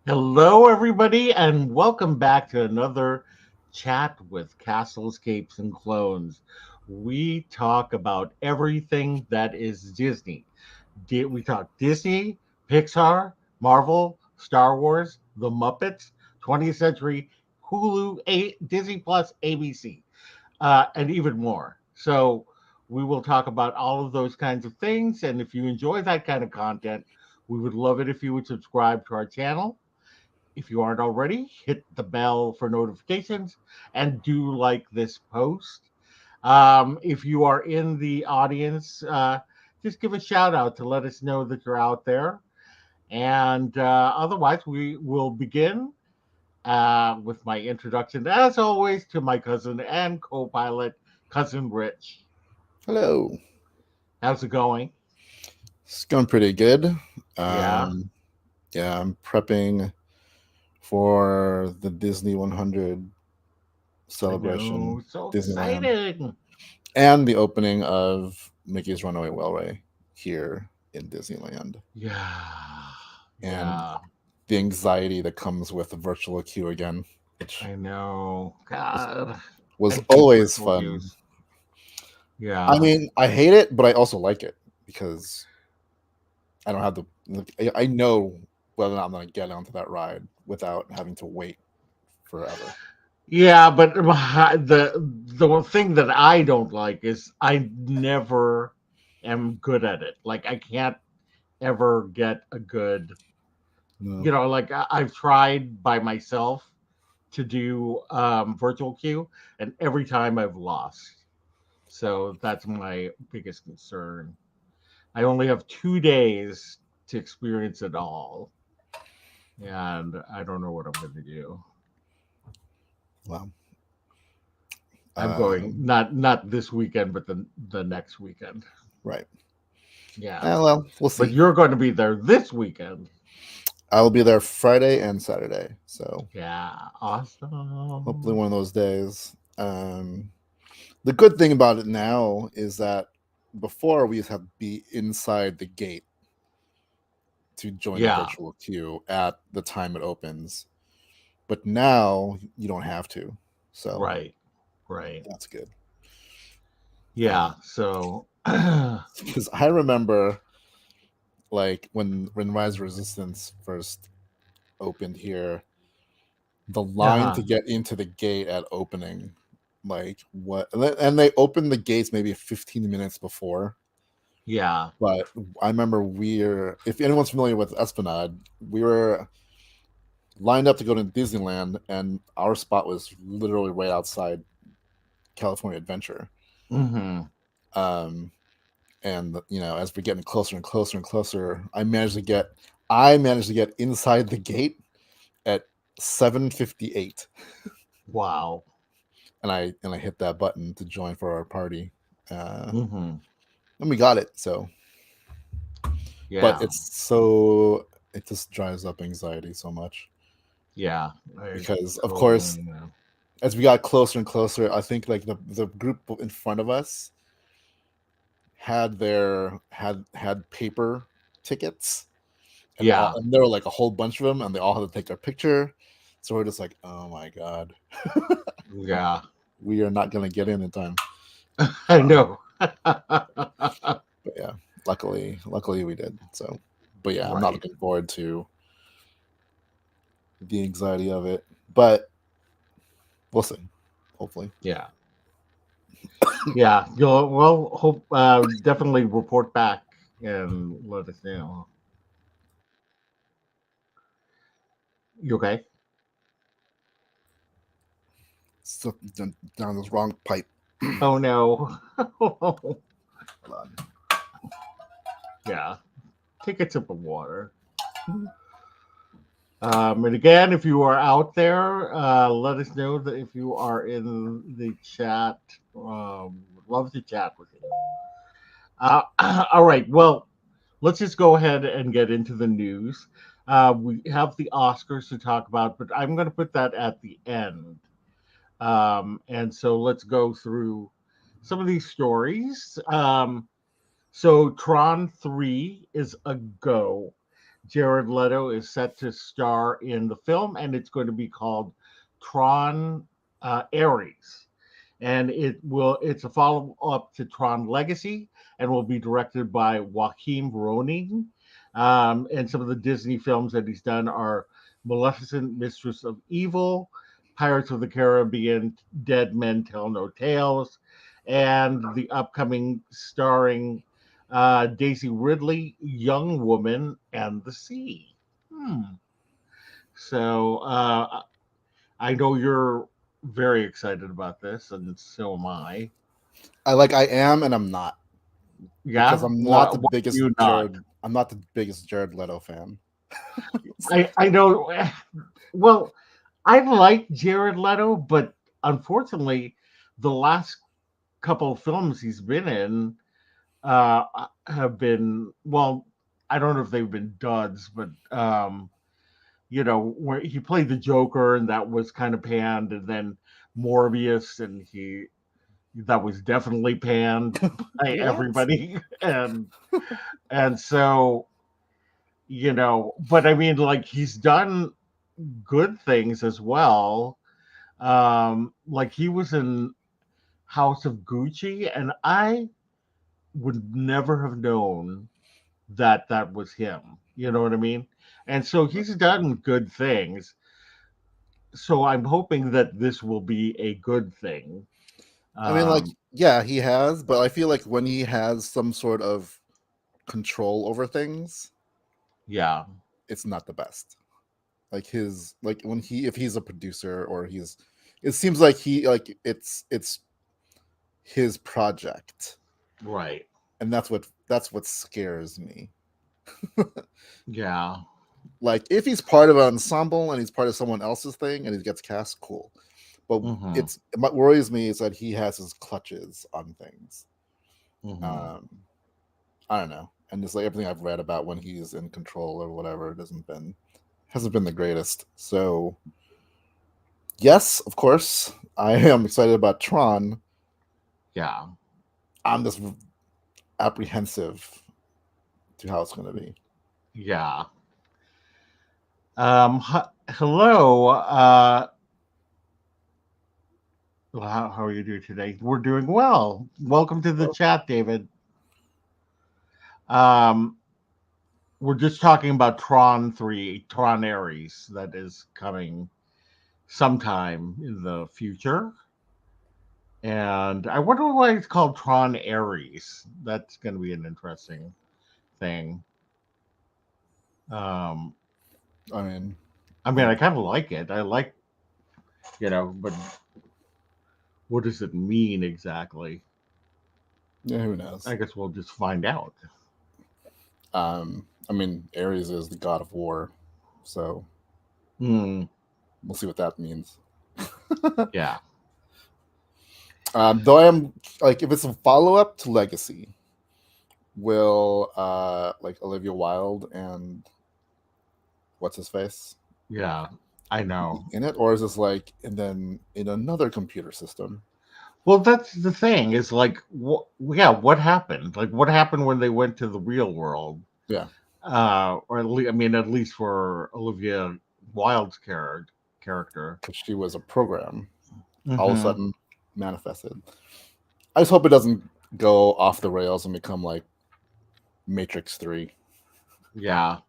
Hello, everybody, and welcome back to another chat with Castles, Capes, and Clones. We talk about everything that is Disney. We talk Disney, Pixar, Marvel, Star Wars, The Muppets, 20th Century, Hulu, Disney Plus, ABC, and even more. So we will talk about all of those kinds of things. And if you enjoy that kind of content, we would love it if you would subscribe to our channel. If you aren't already, hit the bell for notifications and do like this post. If you are in the audience, just give a shout out to let us know that you're out there. And otherwise, we will begin with my introduction, as always, to my cousin and co pilot, Cousin Rich. Hello. How's it going? It's going pretty good. Yeah, Um, yeah, I'm prepping for the Disney 100 I celebration, know. So Disneyland, exciting. and the opening of Mickey's Runaway Railway here in Disneyland, Yeah, and yeah. the anxiety that comes with the virtual queue again, which I know. was, God, was I hate always virtual fun. queues. I Yeah. mean, I hate it, but I also like it because I don't have I know whether or not I'm going to get onto that ride without having to wait forever. Yeah, but the one thing that I don't like is I never am good at it. Like I can't ever get a good, No. like I've tried by myself to do virtual queue, and every time I've lost. So that's my biggest concern. I only have 2 days to experience it all, and I don't know what I'm going to do. Well, I'm going um, not this weekend, but the next weekend. right. Yeah, Well, we'll but see. you're going to be there this weekend. I will be there Friday and Saturday, so Yeah, hopefully awesome. one of those days. The good thing about it now is that before we used to have to be inside the gate to join the Yeah, virtual queue at the time it opens, but now you don't have to, so right, right. that's good. Yeah, so Because I remember like when Rise of Resistance first opened here, the line uh-huh. to get into the gate at opening, like what, and they opened the gates maybe 15 minutes before. Yeah, But I remember if anyone's familiar with Esplanade, we were lined up to go to Disneyland, and our spot was literally right outside California Adventure. hmm, um and as we're getting closer and closer and closer, I managed to get inside the gate at 7:58, wow. and I hit that button to join for our party. uh Hmm, and we got it. So, but yeah, it just drives up anxiety so much, yeah. I because of course, totally know. as we got closer and closer, I think like the group in front of us had paper tickets, Yeah, and there were like a whole bunch of them, and they all had to take their picture. So we're just like, oh my god, yeah. we are not gonna get in time. I Um, know. but yeah, luckily we did. So, but yeah, I'm not Right. looking forward to the anxiety of it, but we'll see. Hopefully, Yeah. Yeah. You'll well hope definitely report back and let us know. You okay? so down this wrong pipe. Oh no. Hold on. Yeah. Take a sip of water. And again, if you are out there, let us know that if you are in the chat. Would love to chat with you. All right. Well, let's just go ahead and get into the news. We have the Oscars to talk about, but I'm going to put that at the end. And so let's go through some of these stories. So Tron 3 is a go. Jared Leto is set to star in the film, and it's going to be called Tron Ares. And it's a follow up to Tron Legacy, and will be directed by Joaquin Ronin. And some of the Disney films that he's done are Maleficent, Mistress of Evil, Pirates of the Caribbean, Dead Men Tell No Tales, and the upcoming starring Daisy Ridley, Young Woman and the Sea. Hmm. So I know you're very excited about this, and so am I. I am and I'm not, because Yeah. What are you not? I'm not the biggest Jared Leto fan. I know. Well, I like Jared Leto, but unfortunately, the last couple of films he's been in have been, well, I don't know if they've been duds, but where he played the Joker, and that was kind of panned, and then Morbius, and he that was definitely panned by What? everybody, and so but I mean, like, he's done good things as well. Like, he was in House of Gucci, and I would never have known that that was him. You know what I mean? And so he's done good things. So I'm hoping that this will be a good thing. I mean, like, Um, yeah, he has, but I feel like when he has some sort of control over things, yeah, it's not the best. Like his, like when he, if he's a producer or he's, it seems like it's his project, right. and that's what scares me. Yeah. Like if he's part of an ensemble and he's part of someone else's thing and he gets cast, cool. But Hmm. what worries me is that he has his clutches on things. Hmm. Um, I don't know, and just like everything I've read about when he's in control or whatever, it hasn't been the greatest. So yes, of course, I am excited about Tron. Yeah. I'm just apprehensive to how it's going to be. Yeah. Hello. How are you doing today? We're doing well. Welcome to the Well, chat, David. Um, we're just talking about Tron 3, Tron Ares, that is coming sometime in the future. And I wonder why it's called Tron Ares. That's going to be an interesting thing. Um, I mean, I mean, yeah, I kind of like it. I like, but what does it mean exactly? yeah, who knows? I guess we'll just find out. I mean, Ares is the god of war, so Hmm. we'll see what that means. Yeah. Though I am like, if it's a follow up to Legacy, will like Olivia Wilde and what's his face Yeah. I be know. in it, or is this like, and then in another computer system? Well, that's the thing. Is like, yeah, what happened? Like, what happened when they went to the real world? Yeah, Or at least, I mean, at least for Olivia Wilde's character. because she was a program, all of a Hmm. sudden manifested. I just hope it doesn't go off the rails and become like Matrix 3. Yeah.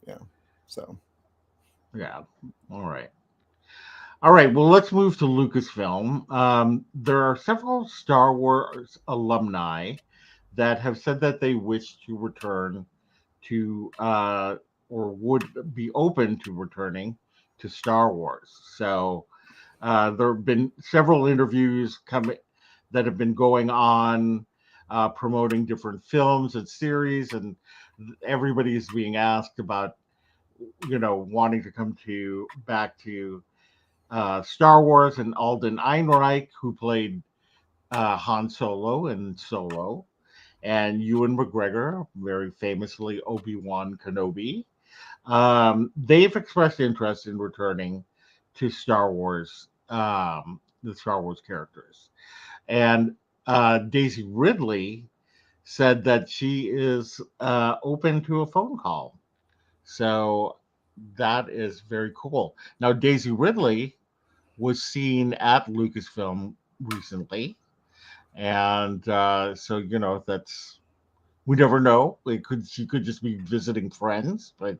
Yeah. So, Yeah. All right. All right. Well, let's move to Lucasfilm. There are several Star Wars alumni that have said that they wish to return to, or would be open to returning to Star Wars. So there have been several interviews coming that have been going on, promoting different films and series, and everybody is being asked about, wanting to come to back to Star Wars. And Alden Ehrenreich, who played Han Solo in Solo, and Ewan McGregor, very famously Obi-Wan Kenobi. They've expressed interest in returning to Star Wars, the Star Wars characters. And Daisy Ridley said that she is open to a phone call. So that is very cool. Now, Daisy Ridley was seen at Lucasfilm recently, and so that's we never know. It could She could just be visiting friends, but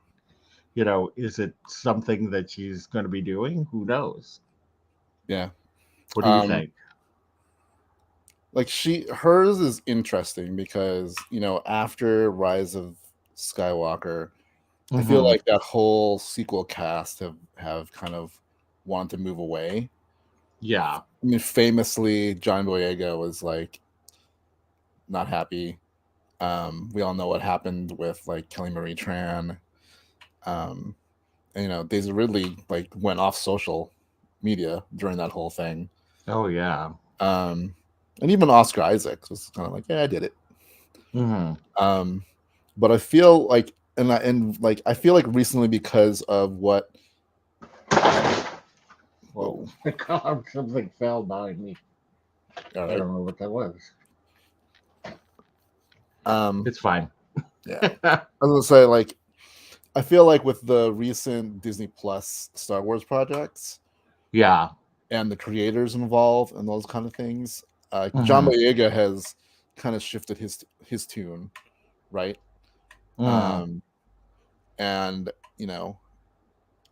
is it something that she's going to be doing? Who knows? Yeah. What do you Um, think? like hers is interesting because after Rise of Skywalker, I feel Hmm. like that whole sequel cast have kind of wanted to move away. Yeah. I mean, famously, John Boyega was like not happy. We all know what happened with like Kelly Marie Tran. Um, and, Daisy Ridley like went off social media during that whole thing. Oh yeah. Um, and even Oscar Isaac was kind of like, yeah, I did it. Hmm. Um, but I feel like, I feel like recently because of what. Whoa! Whoa, My God, something fell behind me. all I right. don't know what that was. Um, It's fine. yeah, I was gonna say like I feel like with the recent Disney Plus Star Wars projects Yeah. and the creators involved and those kind of things, John Hmm. Boyega has kind of shifted his tune, right? Hmm. Um, and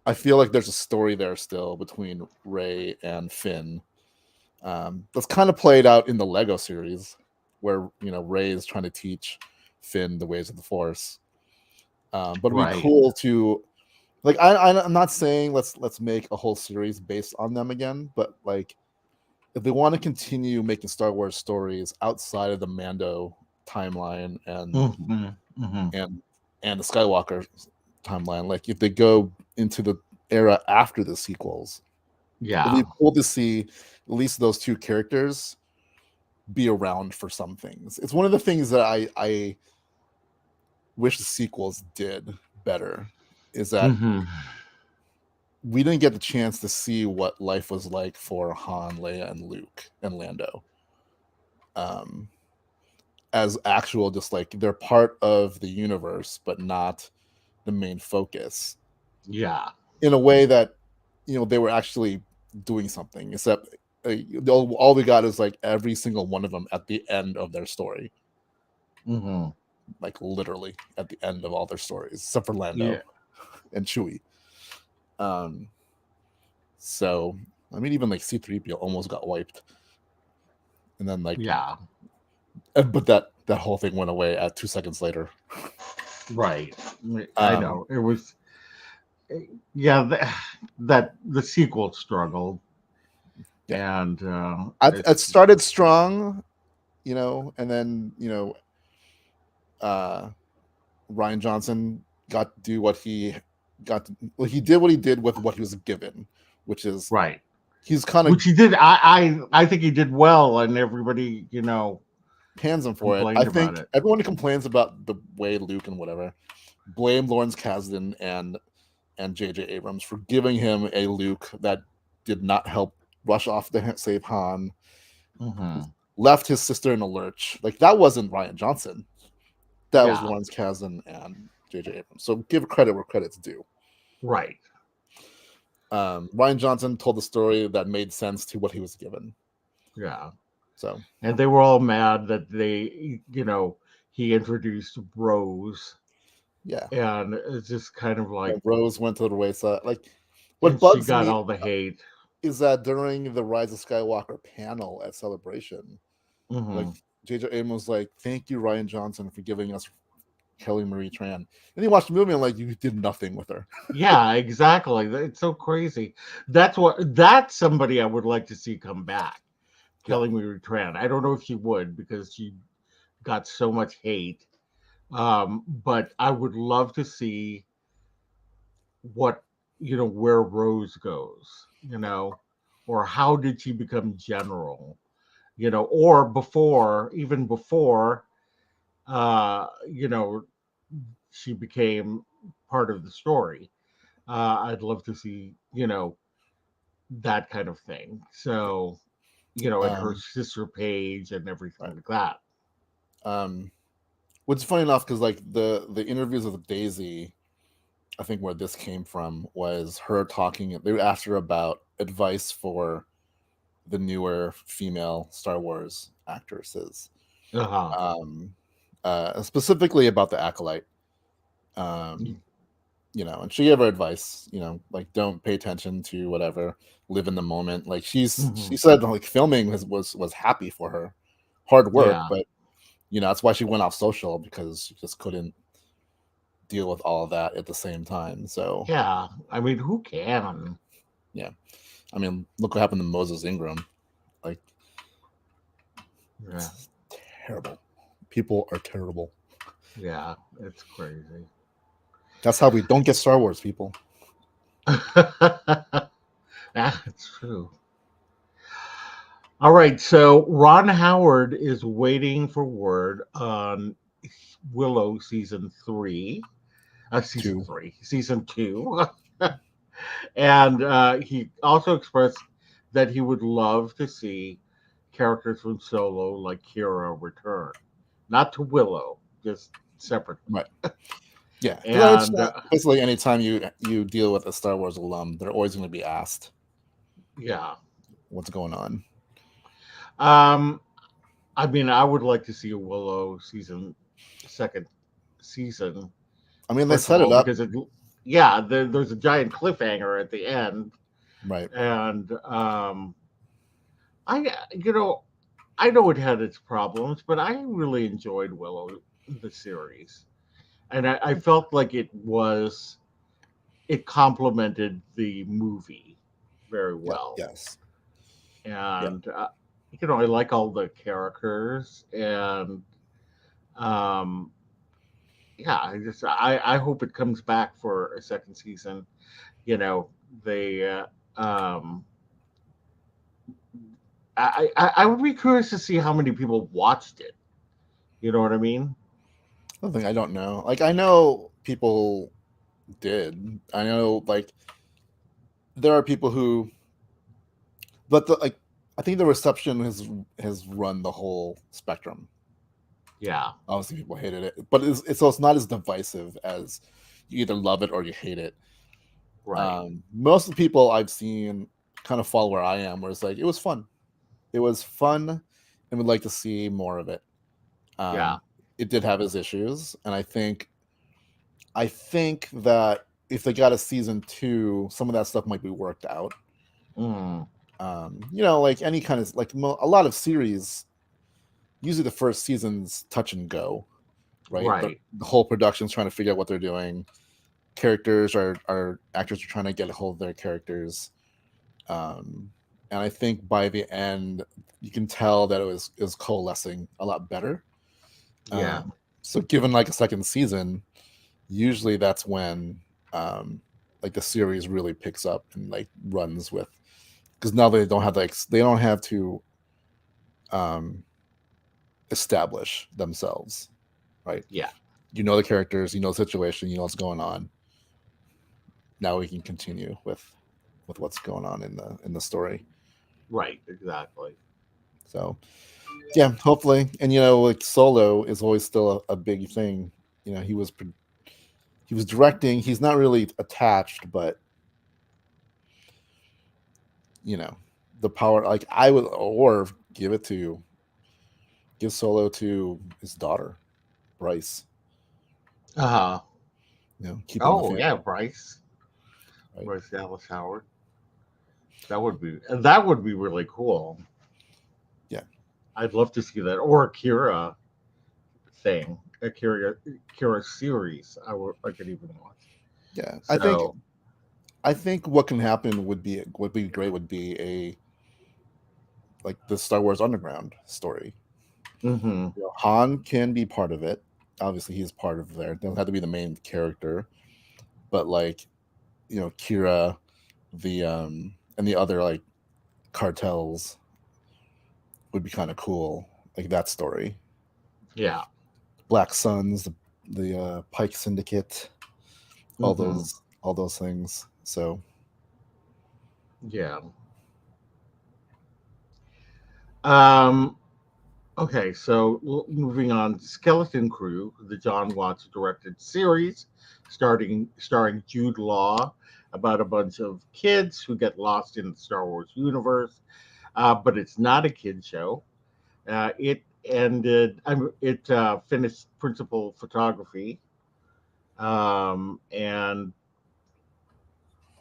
I feel like there's a story there still between Ray and Finn. That's kind of played out in the Lego series, where Ray is trying to teach Finn the ways of the Force. But it'd be Right. cool to like I'm not saying let's make a whole series based on them again, but like if they want to continue making Star Wars stories outside of the Mando timeline Hmm. Hmm. and and the Skywalker timeline, like if they go into the era after the sequels, it'd Yeah. be cool to see at least those two characters be around for some things. It's one of the things that I wish the sequels did better is that Hmm. we didn't get the chance to see what life was like for Han, Leia, and Luke and Lando. Um, as actual, just like they're part of the universe, but not the main focus. Yeah. In a way that they were actually doing something. Except all we got is like every single one of them at the end of their story, Hmm. like literally at the end of all their stories, except for Yeah. Lando and Chewie. Um, so I mean, even like C-3PO almost got wiped, and then like Yeah. but that whole thing went away at 2 seconds later. Right. I Um, know. It was. Yeah. That the sequel struggled, yeah, and it it's. started strong, and then uh, Ryan Johnson got to do what he got. Well, he did what he did with what he was given, which is Right. he's kind of Which he did. I think he did well, and everybody pans him for it. I complained about think it. everyone who complains about the way Luke and whatever blame Lawrence Kasdan and J.J. Abrams for giving him a Luke that did not help rush off to save Han, Hmm. left his sister in a lurch. Like that wasn't Ryan Johnson. That was Yeah. Lawrence Kasdan and J.J. Abrams. So give credit where credit's due. Right. Ryan Johnson told the story that made sense to what he was given. Yeah. So And they were all mad that he introduced Rose, yeah, and it's just kind of like, Rose went to the wayside. Like what and she bugs got me all the hate. is that during the Rise of Skywalker panel at Celebration, like Hmm. J.J. Abrams was like, "Thank you, Ryan Johnson, for giving us Kelly Marie Tran." And you watch the movie and like, you did nothing with her. Yeah, exactly. It's so crazy. That's somebody I would like to see come back. Yeah. Kelly Marie Tran. I don't know if she would because she got so much hate. But I would love to see what where Rose goes, or how did she become general, or before, even before, you know, she became part of the story. I'd love to see, that kind of thing. So, and her Um, sister Paige and everything right. like that. Um, which is funny enough because like the interviews with Daisy I think where this came from was her talking. They asked her about advice for the newer female Star Wars actresses, Uh-huh. um, specifically about the acolyte. Um, and she gave her advice. Like don't pay attention to whatever, live in the moment. Like she Mhm. said, like filming was happy for her, hard work, Yeah. but that's why she went off social because she just couldn't deal with all of that at the same time. So Yeah. I mean, who can? yeah, I mean, look what happened to Moses Ingram. Like Yeah. it's terrible. People are terrible. Yeah. It's crazy. That's how we don't get Star Wars, people. That's true. All right, so Ron Howard is waiting for word on Willow Too. season two, and he also expressed that he would love to see characters from Solo like Kira return, not to Willow, just separately. Right. Yeah, because And basically anytime you deal with a Star Wars alum, they're always going to be asked yeah, what's going on. um, I mean, I would like to see a Willow second season. I mean, they First of set it all, up because yeah, there's a giant cliffhanger at the end, right. and you know, I know it had its problems, but I really enjoyed Willow the series, and I felt like it complemented the movie very Yeah. well, Yes. Yeah. and I like all the characters, and um, yeah, I hope it comes back for a second season. You know, they I would be curious to see how many people watched it. You know what I mean? I don't know. Like I know people did. I know like there are people who, but I think the reception has run the whole spectrum. Yeah. Obviously, people hated it, but it's not as divisive as you either love it or you hate it. Right. Most of the people I've seen kind of fall where I am, where it's like it was fun. It was fun, and would like to see more of it. Yeah. Um, it did have its issues, and I think that if they got a season two, some of that stuff might be worked out. Mm. Like any kind of a lot of series, usually the first season's touch and go, right? The, Right. the whole production's trying to figure out what they're doing. Characters are actors are trying to get a hold of their characters, and I think by the end you can tell that it was coalescing a lot better. Yeah. So given like a second season, usually that's when like the series really picks up and like runs with, because now they don't have to um establish themselves, right? Yeah. You know the characters, you know the situation, you know what's going on. Now we can continue with what's going on in the story. Right. Exactly. So yeah, hopefully. And like Solo is always still a big thing. He was directing. He's not really attached, but you know the power. Like I would, or give Solo to his daughter, Bryce. Uh huh. Keep it in the Oh yeah, family, Bryce. right? Bryce Dallas Howard. That would be really cool. Yeah, I'd love to see that, or a Kira thing, a Kira series. I could even watch. yeah. So. I think what can happen would be great would be a like the Star Wars Underground story. Mm-hmm. Han can be part of it. Obviously, he's part of there. Doesn't have to be the main character, but like Kira, and the other like cartels would be kind of cool. Like that story, Yeah. Black Suns, the Pike Syndicate, all Mm-hmm. those things. So Yeah. Um. Okay, so moving on, Skeleton Crew, the John Watts directed series, starring Jude Law, about a bunch of kids who get lost in the Star Wars universe. But it's not a kid show. It ended. It finished principal photography, and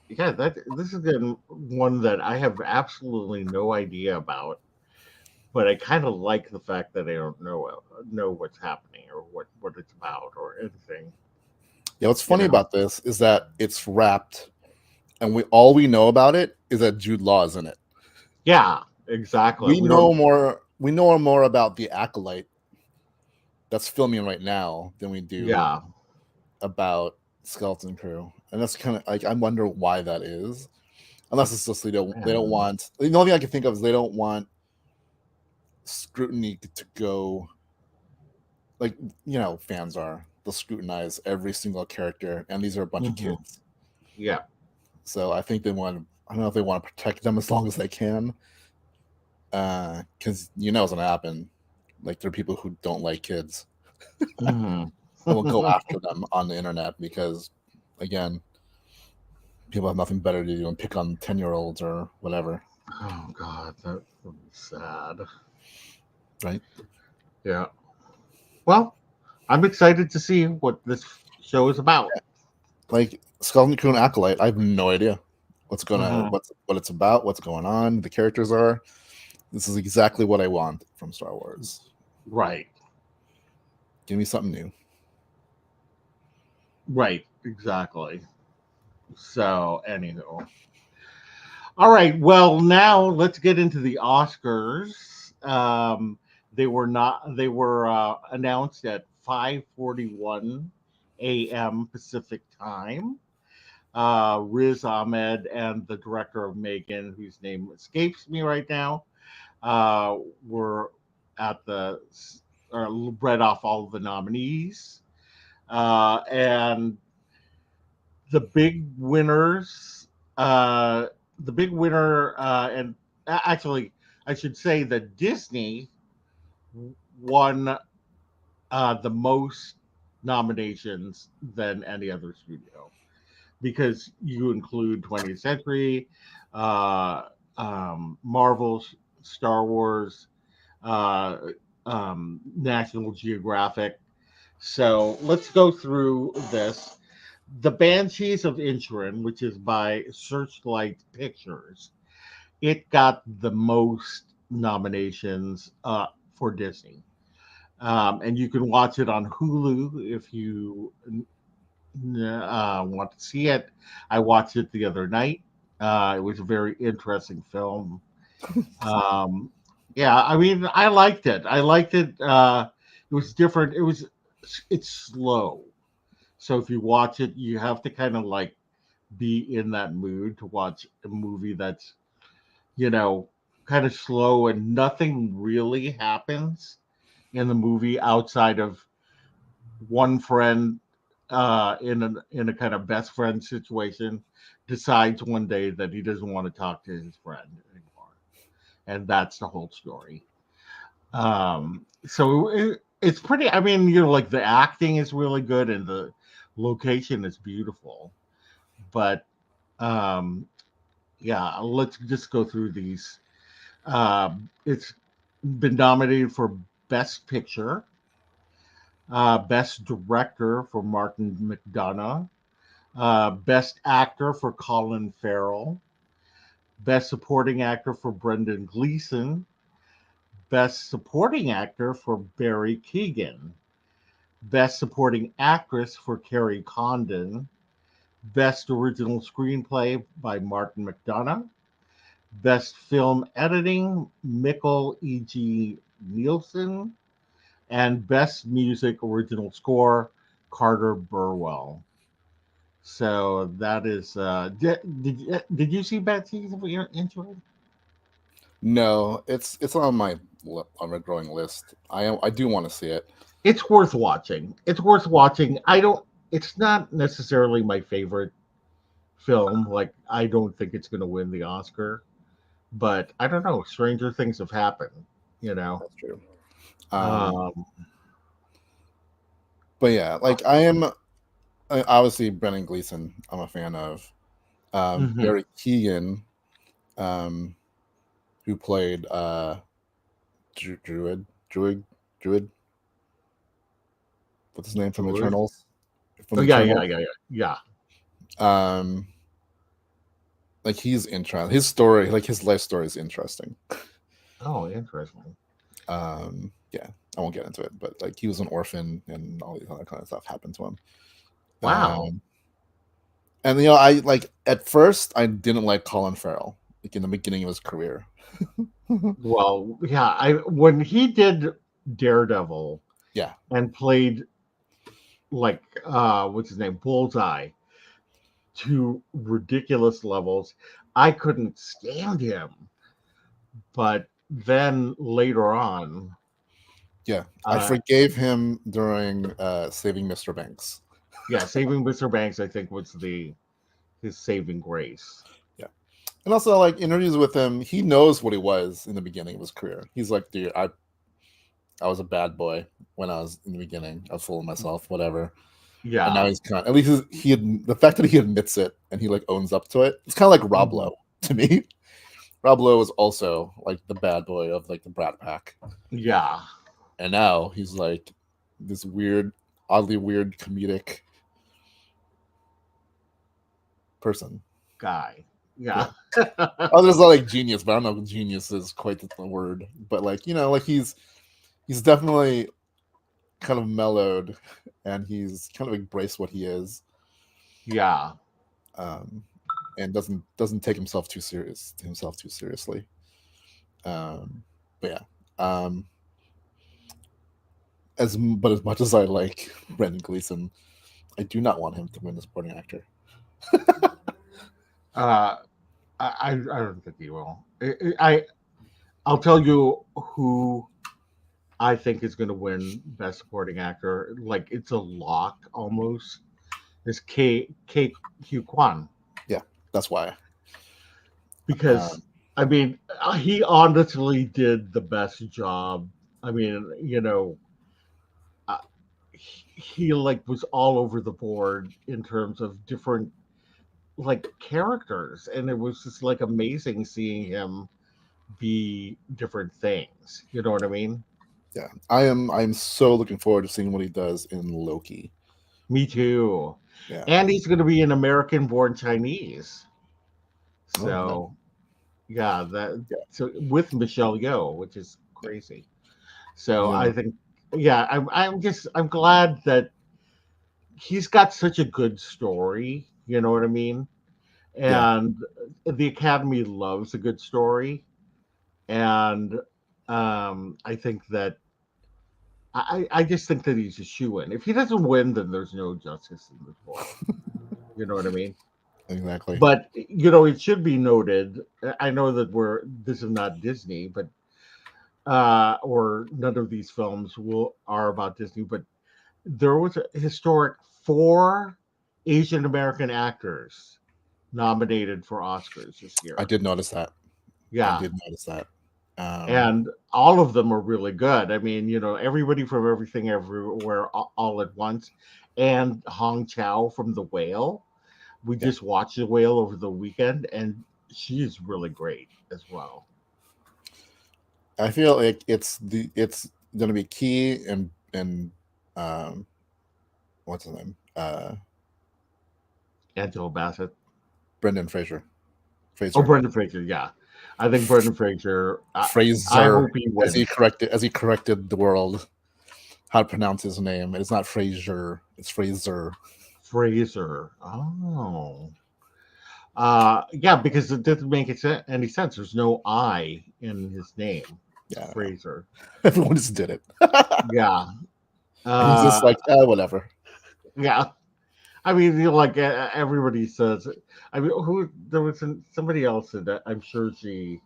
yeah, that this is one that I have absolutely no idea about. But I kind of like the fact that I don't know what's happening or what it's about or anything. Yeah, what's You funny know? about this is that it's wrapped, and we know about it is that Jude Law is in it. Yeah, exactly. We We don't. know more. We know more about the acolyte that's filming right now than we do Yeah. about Skeleton Crew, and that's kind of like I wonder why that is. Unless it's just they don't Man. want the only thing I can think of is they don't want scrutiny to go like fans are. They'll scrutinize every single character, and these are a bunch of Hmm. kids. Yeah. So I think they want. I don't know if they want to protect them as long as they can, because what's gonna happen. Like there are people who don't like kids Hmm. and will go after them on the internet because, again, people have nothing better to do and pick on 10-year-olds or whatever, Oh God, that would be sad. right? Yeah. Well, I'm excited to see what this show is about. Like Skeleton Crew and Acolyte, I have no idea Hmm. what it's about, what's going on, the characters are. This is exactly what I want from Star Wars. Right. Give me something new. Right. Exactly. So, anywho. All right. Well, now let's get into the Oscars. They were not. They were announced at 5:41 a.m. Pacific time. Riz Ahmed and the director of Megan, whose name escapes me right now, were at the read off all of the nominees, and the big winners. Uh, the big winner, and actually, I should say that Disney won the most nominations than any other studio, because you include 20th Century, uh, Marvel, Star Wars, uh, National Geographic. So let's go through this. The Banshees of Inisherin, which is by Searchlight Pictures, it got the most nominations for Disney. And you can watch it on Hulu if you want to see it. I watched it the other night. It was a very interesting film. Um, yeah, I mean, I liked it. I liked it. It was different. It's slow. So if you watch it, you have to kind of like be in that mood to watch a movie that's, you know, kind of slow and nothing really happens in the movie outside of one friend in a kind of best friend situation decides one day that he doesn't want to talk to his friend anymore, and that's the whole story. So it's pretty. I mean, like the acting is really good and the location is beautiful, but um, yeah, let's just go through these. It's been nominated for Best Picture, Best Director for Martin McDonough, Best Actor for Colin Farrell, Best Supporting Actor for Brendan Gleeson, Best Supporting Actor for Barry Keoghan, Best Supporting Actress for Carrie Condon, Best Original Screenplay by Martin McDonough, Best Film Editing, Mikkel E.G. Nielsen, and Best Music Original Score, Carter Burwell. So that is. Did you see Betsy into it? No, it's on my growing list. I do want to see it. It's worth watching. It's worth watching. I don't. It's not necessarily my favorite film. Like I don't think it's going to win the Oscar, but I don't know. Stranger things have happened. You know. That's true. Um, Um, but yeah, like I am. Obviously Brendan Gleeson. I'm a fan of Hmm. Barry Keoghan, um, who played Druid. What's his name from Druid. Eternals? From Oh the yeah, yeah, Eternals. yeah, yeah, yeah. Um, like he's interesting. His story, like his life story, is interesting. Oh, interesting. Yeah, I won't get into it, but like he was an orphan and all these other kind of stuff happened to him. Wow. Um, and I like at first I didn't like Colin Farrell, like in the beginning of his career. Well, yeah. I when he did Daredevil Yeah, and played like what's his name, Bullseye, to ridiculous levels, I couldn't stand him. But then later on, yeah. I uh, forgave him during Saving Mr. Banks. yeah, Saving Mr. Banks, I think was the his saving grace. Yeah, and also like interviews with him, he knows what he was in the beginning of his career. He's like, dude, I was a bad boy when I was in the beginning. I was full of myself, whatever. And now Yeah. he's kind of, at least the fact that he admits it and he like owns up to it. It's kind of like Rob Mhm. Lowe to me. Rob Lowe is also like the bad boy of like the Brat Pack, Yeah, and now he's like this weird, oddly weird comedic person. guy. Yeah. Yeah. Oh, there's not like genius, but I don't know if genius is quite the word. But like like he's definitely kind of mellowed, and he's kind of embraced what he is, Yeah. um, and doesn't take himself too seriously. But yeah, um, as much as I like Brendan Gleeson, I do not want him to win the supporting actor. Uh, I don't think he will. I'll tell you who I think is going to win Best Supporting Actor. Like it's a lock almost. Is K Kwan, Yeah, that's why. because Um, I mean he honestly did the best job. I mean, uh, he like was all over the board in terms of different like characters, and it was just like amazing seeing him be different things. You know what I mean? yeah, I am so looking forward to seeing what he does in Loki. Me too. Yeah. And he's going to be an American born Chinese. Oh no. So, yeah, that Yeah. so with Michelle Yeoh, which is Yeah. crazy. So, Yeah. I think yeah, I'm glad that he's got such a good story, you know what I mean? Yeah. And the Academy loves a good story, and I think that I just think that he's a shoe in. If he doesn't win, then there's no justice in this world. You know what I mean? Exactly. But it should be noted. I know that this is not Disney, but or none of these films will are about Disney. But there was a historic 4 Asian American actors nominated for Oscars this I year. did notice that. I Yeah, did notice that. Um, and all of them are really good. I mean, everybody from Everything Everywhere All at Once, and Hong Chow from The Whale. We yeah. just watched The Whale over the weekend, and she is really great as well. I feel like it's going to be key and um, what's his name? Angela Bassett. Brendan Fraser. Oh, Fraser. Brendan Fraser. Yeah, I think Brendan Fraser. I Fraser, hope he as he wins. corrected the world how to pronounce his name. It is not Fraser. It's Fraser. Fraser. Oh. Yeah, because it doesn't make any sense. There's no I in his name. It's Yeah, I know. Fraser. Everyone just did it, Yeah. and he's just Uh, like, whatever. yeah. I mean, like everybody says. I mean, who there was somebody else that I'm sure she.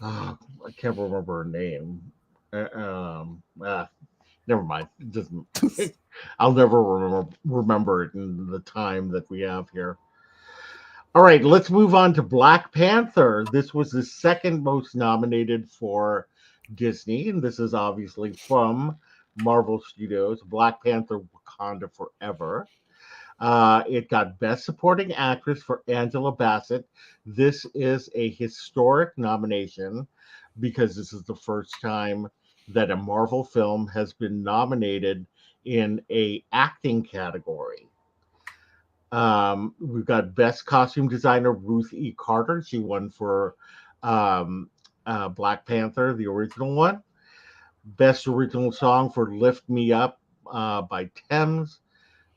I can't remember her name. Never mind. It doesn't. I'll never remember it in the time that we have here. All right, let's move on to Black Panther. This was the second most nominated for Disney, and this is obviously from Marvel Studios. Black Panther: Wakanda Forever. It got Best Supporting Actress for Angela Bassett. This is a historic nomination because this is the first time that a Marvel film has been nominated in a acting category. We've got Best Costume Designer Ruth E. Carter. She won for um, Black Panther, the original one. Best Original Song for Lift Me Up by Thames.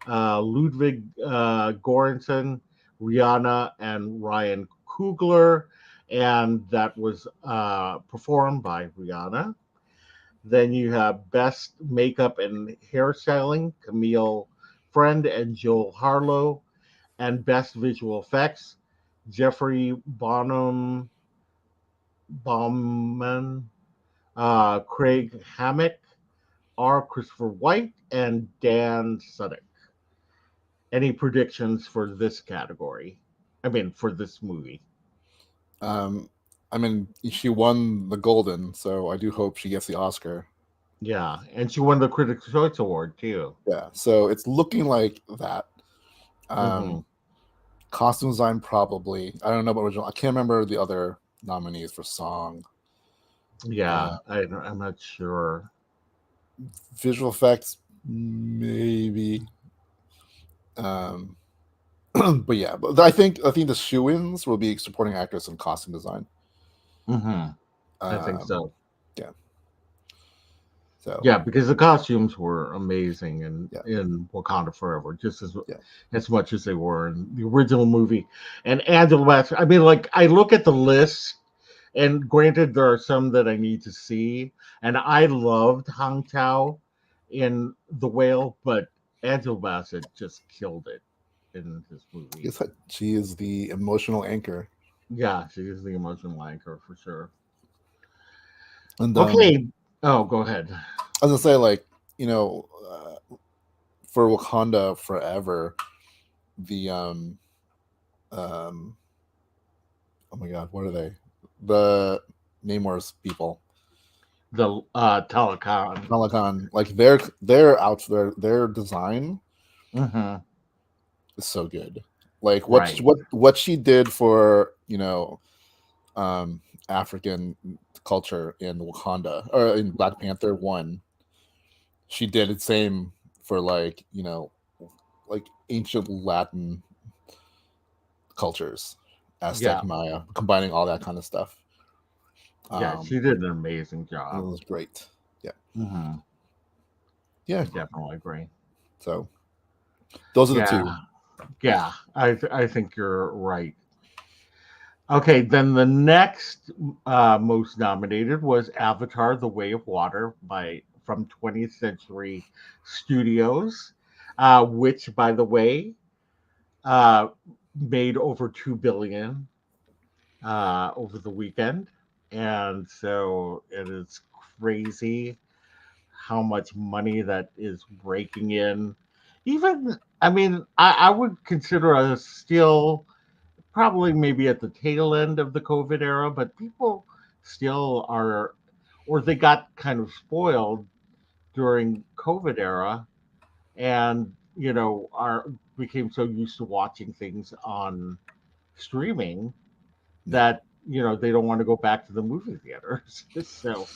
Ludwig Göransson, Rihanna, and Ryan Coogler. And that was performed by Rihanna. Then you have Best Makeup and Hairstyling, Camille Friend and Joel Harlow. And Best Visual Effects, Jeffrey Bauman, Craig Hammack, R. Christopher White, and Dan Suddick. Any predictions for this category? I mean, for this movie? Um, I mean, she won the Golden, so I do hope she gets the Oscar. Yeah, and she won the Critics' Choice Award too. Yeah, so it's looking like that. Hmm. Costume design, probably. I don't know about original. I can't remember the other nominees for song. Yeah, I'm not sure. Visual effects, maybe. Um, but yeah, but I think the shoe-ins will be supporting actress and costume design. Hmm. I think Um, so. yeah. So Yeah, because the costumes were amazing yeah, in Wakanda Forever, just yeah. as much as they were in the original movie. And Angela Bassett, I mean, like I look at the list, and granted, there are some that I need to see, and I loved Hong Chao in The Whale, but Angela Bassett just killed it in this movie. Guess what? She is the emotional anchor, Yeah, she is the emotional anchor for sure. and Okay, oh, go ahead. I was gonna say, like, for Wakanda Forever, the um oh my god, what are they? The Namor's people, The Telecon. Malakan, like their design Hmm. is so good. Like Right. what she did for African culture in Wakanda or in Black Panther one, she did the same for like ancient Latin cultures, Yeah. Aztec, Maya, combining all that kind of stuff. Yeah, Um, she did an amazing it job. was great. Yeah, Hmm. yeah. I definitely agree. So those are the Yeah, two. yeah, I think you're right. Okay, then the next most nominated was Avatar: The Way of Water by from 20th Century Studios, which, by the way, uh, made over 2 billion over the weekend, and so it is crazy how much money that is raking in. Even, I mean, I would consider us still probably maybe at the tail end of the COVID era, but people still are, or they got kind of spoiled during COVID era, and are became so used to watching things on streaming Yeah. that they don't want to go back to the movie theaters. So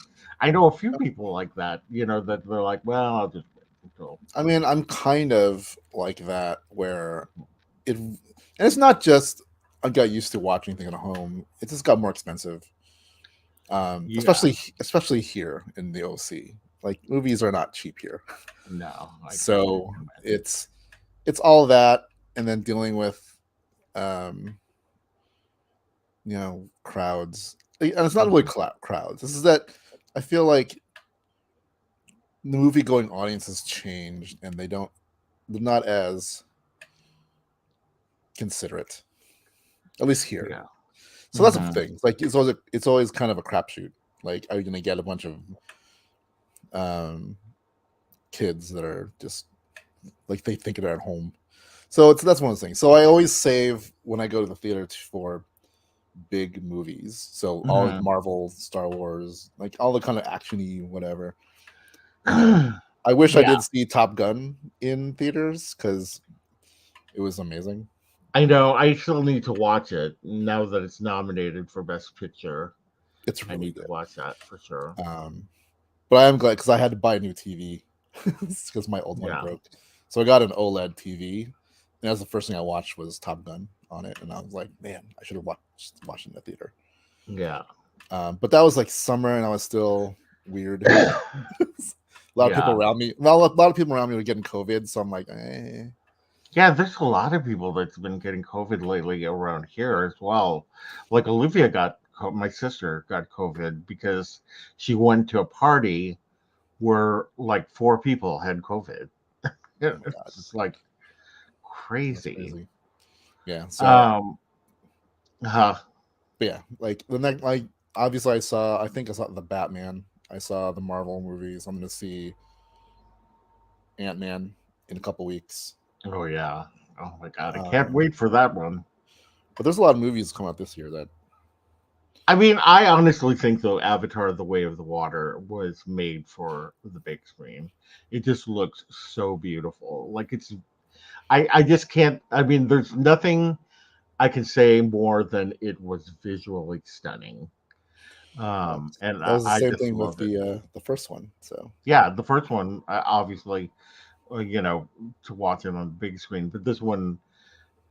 I know a few people like that, that they're like, well, I'll just wait until. I mean, I'm kind of like that where and it's not just I got used to watching things at home. It just got more expensive. Yeah, Especially here in the OC. Like movies are not cheap here. no, I can't even So imagine. it's all that and then dealing with um crowds. And it's not really Mhm. crowds. This is that I feel like the movie going audience has changed and they're not as considerate, at least here. Yeah. So that's the Hmm. thing. Like it's always kind of a crapshoot. Like, are you going to get a bunch of um, kids that are just like they think they're at home? So that's one of the things. So I always save when I go to the theater for big movies. So all like Hmm. Marvel, Star Wars, like all the kind of actiony whatever. I wish I Yeah. did see Top Gun in theaters because It was amazing. I know. I still need to watch it now that it's nominated for Best Picture. It's I really need to good. watch that for sure. But I am glad because I had to buy a new TV because my old one Yeah. broke. So I got an OLED TV, and that's the first thing I watched was Top Gun on it, and I was like, man, I should have watched it in the theater. Yeah. But that was like summer, and I was still weird. A lot of people Yeah. around me. Well, a lot of people around me were getting COVID, so I'm like, Yeah, there's a lot of people that's been getting COVID lately around here as well. Like Olivia my sister got COVID because she went to a party where like four people had COVID. oh my god, It's just like that's crazy. crazy. Yeah. So, Um, uh, but yeah, like the next, like obviously, I think I saw the Batman. I saw the Marvel movies. I'm gonna see Ant-Man in a couple weeks. oh yeah. Oh my god, I can't Um, wait for that one. but there's a lot of movies come out this year that I mean, I honestly think though Avatar: The Way of the Water was made for the big screen. It just looks so beautiful. Like it's I just can't. I mean, there's nothing I can say more than it was visually stunning. well, And that was the I same just thing with love it. the first one. So Yeah, the first one, obviously, you know, to watch it on the big screen, but this one,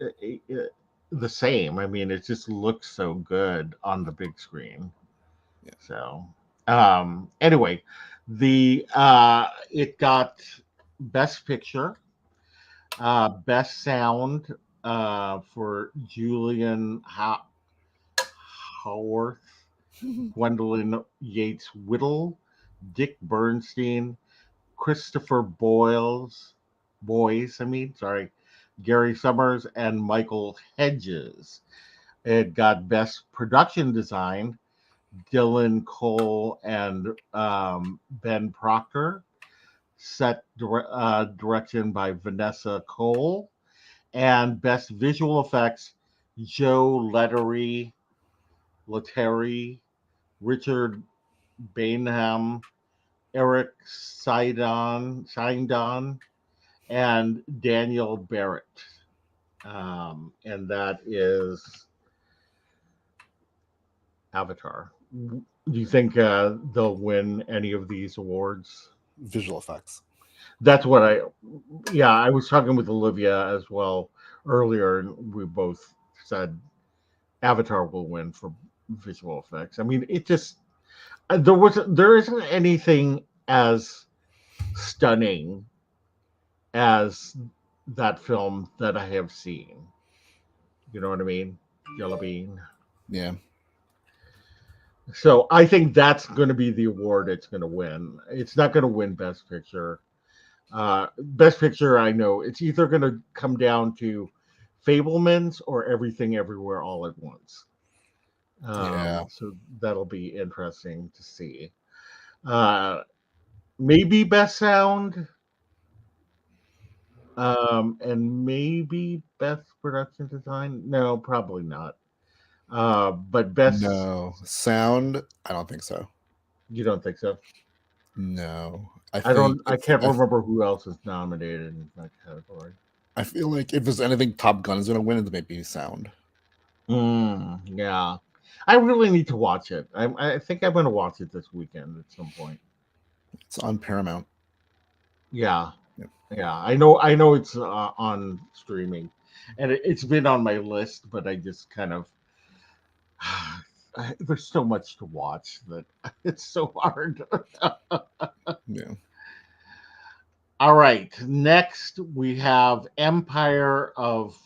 uh, uh, the same. I mean, it just looks so good on the big screen. yeah, So, anyway, the it got Best Picture, Best Sound for Julian Howarth, Gwendolyn Yates Whittle, Dick Bernstein, Christopher Boys, I mean, sorry, Gary Summers, and Michael Hedges. It got Best Production Design, Dylan Cole and Ben Proctor. Direction by Vanessa Cole. And Best Visual Effects, Joe Lettery, Richard Bainham, Eric Sidon, and Daniel Barrett. And that is Avatar. Do you think they'll win any of these awards? visual effects. That's what yeah, I was talking with Olivia as well earlier, and we both said Avatar will win for visual effects. I mean, it just there isn't anything as stunning as that film that I have seen. You know what I mean? Yellow Bean. Yeah, So I think that's going to be the award it's going to win. It's not going to win Best Picture. Best Picture, I know it's either going to come down to Fablemans or Everything Everywhere All at Once. yeah. So that'll be interesting to see. Uh, Maybe Best Sound, and maybe Best Production Design. No, probably not. But Best, No sound. I don't think so. you don't think so? No, I I think don't. I can't remember who else is nominated in that category. I feel like if there's anything Top Gun is gonna win, it's maybe sound. Yeah, I really need to watch it. I think I'm going to watch it this weekend at some point. It's on Paramount. Yeah, Yeah. yeah. I know it's on streaming, and it's been on my list, but I just kind of there's so much to watch that it's so hard. Yeah. All right, next we have Empire of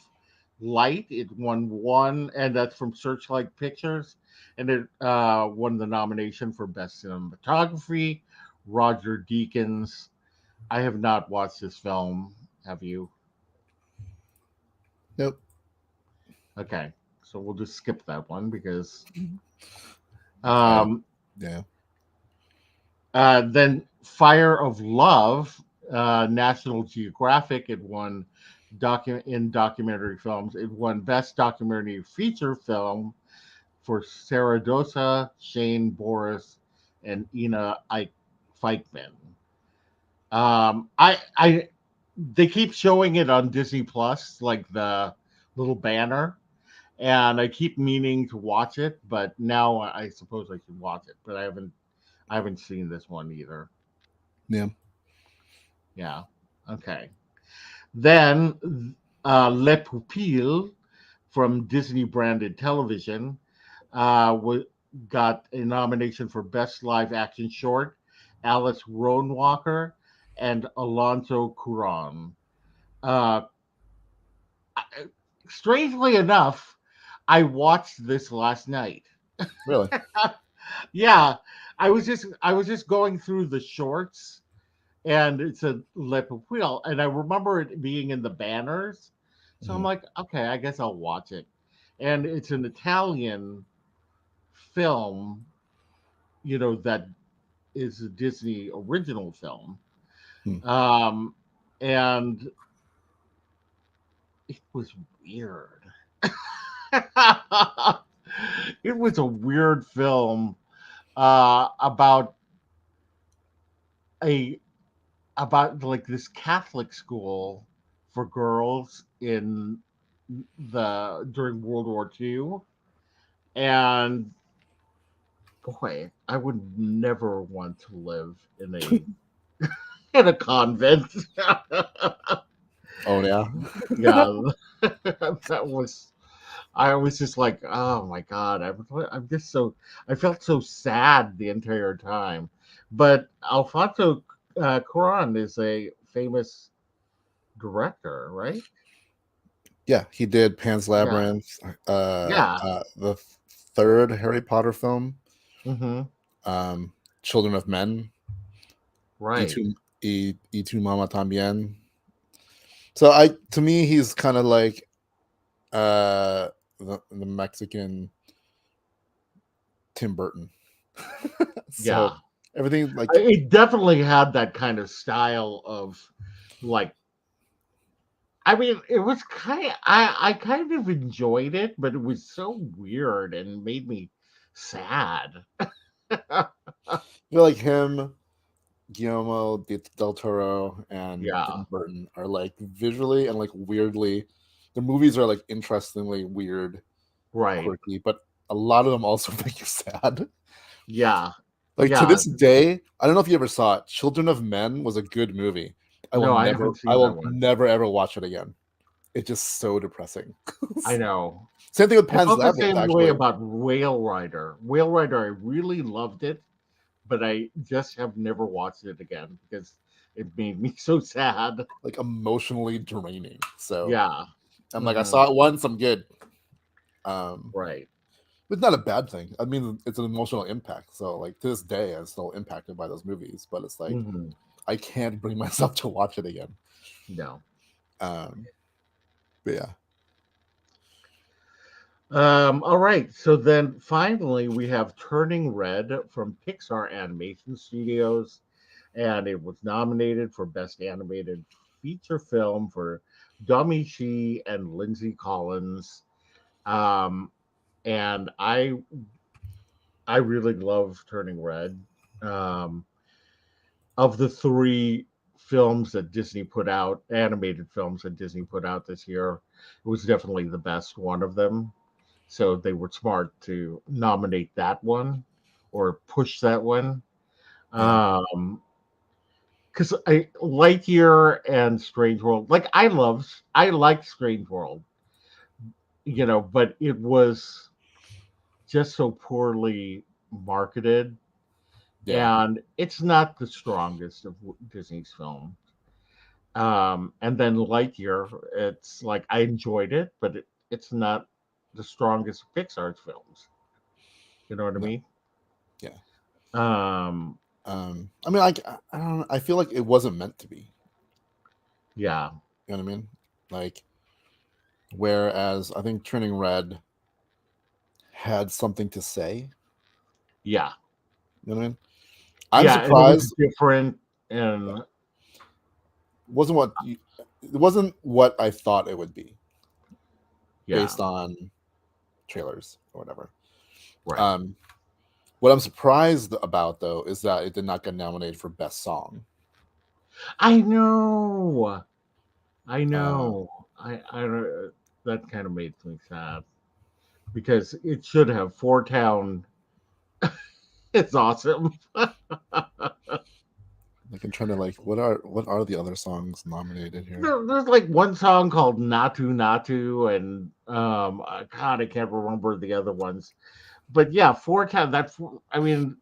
Light. It won one, and that's from Searchlight Pictures, and it won the nomination for Best Cinematography. Roger Deakins. I have not watched this film. Have you? Nope. Okay, so we'll just skip that one because I um, yeah. then Fire of Love, National Geographic. It won in documentary films. It won Best Documentary Feature Film for Saradosa, Shane Boris, and Ina Feichman. I they keep showing it on Disney Plus, like the little banner, and I keep meaning to watch it, but now I suppose I should watch it, but I haven't seen this one either. Yeah. Yeah. Okay. Then Le Pupille from Disney branded television got a nomination for Best Live Action Short, Alice Rohnwalker and Alonso Cuarón. Uh, Strangely enough, I watched this last night. Really? Yeah, I was just going through the shorts, and it's a Le Pupille, and I remember it being in the banners. So I'm Mhm. like, okay, I guess I'll watch it. And it's an Italian film, that is a Disney original film. Hmm. Um, and it was weird. It was a weird film about a like this Catholic school for girls in the during World War II, and boy, I would never want to live in a convent. Oh yeah. Yeah, that was. I was just like, oh my god, I'm just so. I felt so sad the entire time. But Alfonso Cuarón is a famous director, right? Yeah, he did Pan's Yeah, Labyrinth, yeah, the third Harry Potter film, hmm, um, Children of Men, E right, two E two Mama Tambien. So to me, he's kind of like the Mexican Tim Burton. So yeah. everything like It definitely had that kind of style of like. I mean, it was I kind of enjoyed it, but it was so weird and made me sad. you know, like him, Guillermo del Toro, and Yeah, Tim Burton are like visually and like weirdly, their movies are like interestingly weird, right. quirky, but a lot of them also make you sad. Yeah, Like to yeah. this day, I don't know if you ever saw it. Children of Men was a good movie. No, I haven't I seen that will one. never ever watch it again. It's just so depressing. I know. Same thing with I Pan's felt the Labyrinth, same way actually. about Whale Rider. Whale Rider, I really loved it, but I just have never watched it again because it made me so sad. Like emotionally draining. So Yeah. I'm like, I Hmm. saw it once, I'm good. Um, Right. it's not a bad thing. I mean, it's an emotional impact. So like to this day, I'm still impacted by those movies. But it's like Hmm. I can't bring myself to watch it again. No. Um, but yeah, All right. So then finally, we have Turning Red from Pixar Animation Studios, and it was nominated for Best Animated Feature Film for Dummy Shi and Lindsay Collins. Um, and I really love Turning Red. Um, of the three films that Disney put out, animated films that Disney put out this year, it was definitely the best one of them. So they were smart to nominate that one or push that one. yeah, Because I Lightyear and Strange World, like I like Strange World, but it was just so poorly marketed, yeah, and it's not the strongest of Disney's films. And then Lightyear, it's like I enjoyed it, but it's not the strongest of Pixar's films. You know what I no, mean? yeah. Um, I mean, like I don't know. I feel like it wasn't meant to be. yeah, You know what I mean? Like whereas I think Turning Red had something to say. yeah, You know what I mean? I'm yeah, and it was surprised. different, Yeah, and it wasn't what I thought it would be yeah, based on trailers or whatever. right. Um, what I'm surprised about though is that it did not get nominated for best song. I know. I Uh, know. I don't. That kind of makes me sad because it should have Four Town. It's awesome. like I'm trying to like what are the other songs nominated here? There's like one song called Natu Natu, and God, I can't remember the other ones. But yeah, Four Town. That's. I mean,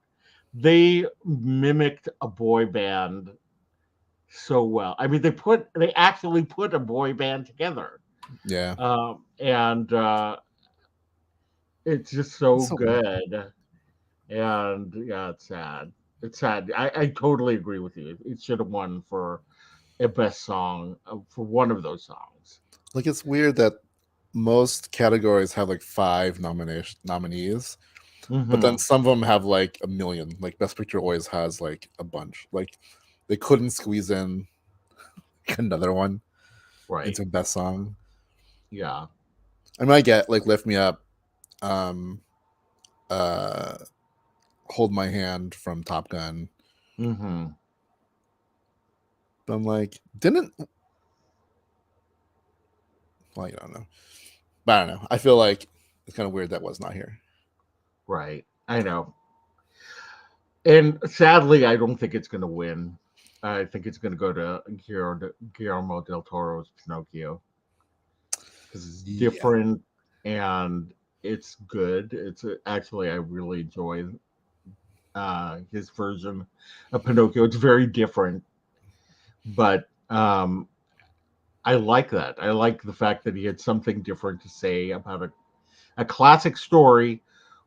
they mimicked a boy band so well. I mean, they actually put a boy band together, Yeah, and it's just so it's so weird. good. And yeah, it's sad. It's sad. I totally agree with you. It should have won for a best song for one of those songs. Like it's weird that most categories have like five nomination nominees, but then Hmm. some of them have like a million. Like Best Picture always has like a bunch. Like they couldn't squeeze in another one Right. into Best Song. Yeah. I mean, I get like Lift Me Up, um, uh, Hold My Hand from Top Gun, Hmm. but I'm like, didn't well, you don't know, but I don't know. I feel like it's kind of weird that was not here. Right. I know. And sadly, I don't think it's going to win. I think it's going to go to Guillermo del Toro's Pinocchio because it's Yeah, different and it's good. Actually, I really enjoy his version of Pinocchio. It's very different, but I like that. I like the fact that he had something different to say about a classic story